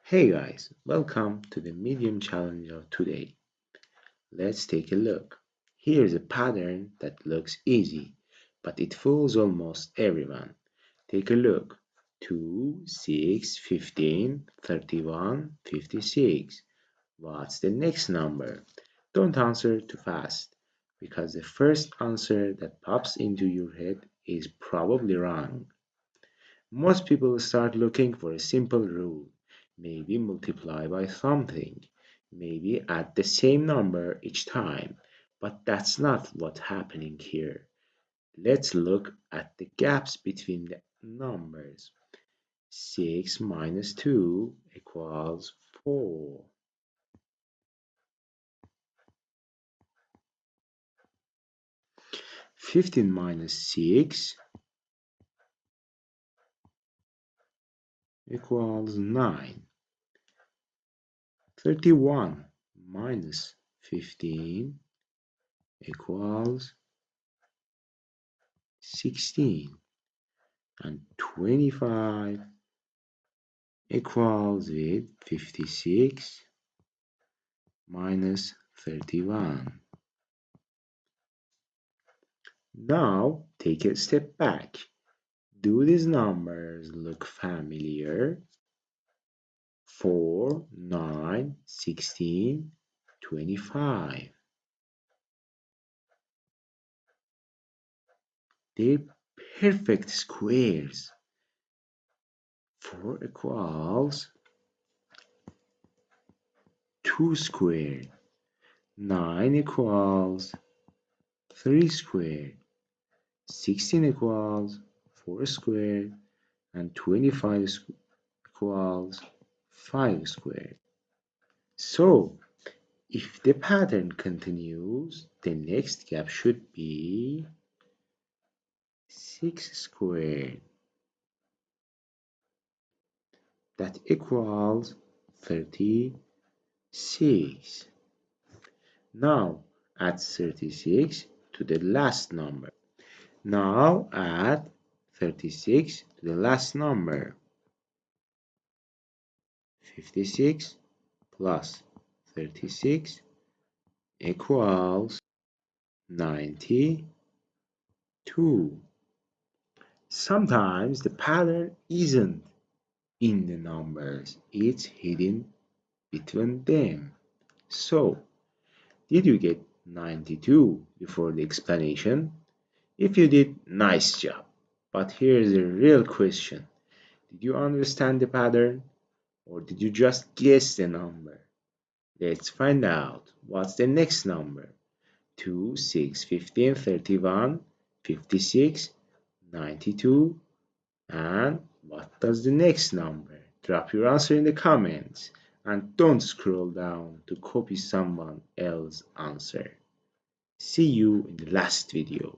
Hey guys, welcome to the medium challenge of today. Let's take a look. Here's a pattern that looks easy, but it fools almost everyone. Take a look. 2, 6, 15, 31, 56. What's the next number? Don't answer too fast, because the first answer that pops into your head is probably wrong. Most people start looking for a simple rule. Maybe multiply by something. Maybe add the same number each time. But that's not what's happening here. Let's look at the gaps between the numbers. 6 minus 2 equals 4. 15 minus 6 equals 9. 31 minus 15 equals 16, and 25 equals with 56 minus 31. Now take a step back. Do these numbers look familiar? 4, 9, 16, 25. They're perfect squares. 4 equals 2 squared. 9 equals 3 squared. 16 equals 4 squared, and 25 equals 5 squared. So, if the pattern continues, the next gap should be 6 squared. That equals 36. Now, add 36 to the last number. Now, add 36 to the last number. 56 plus 36 equals 92. Sometimes the pattern isn't in the numbers, it's hidden between them. So, did you get 92 before the explanation? If you did, nice job. But here's the real question. Did you understand the pattern, or did you just guess the number? Let's find out. What's the next number? 2, 6, 15, 31, 56, 92, and what does the next number? Drop your answer in the comments and don't scroll down to copy someone else's answer. See you in the last video.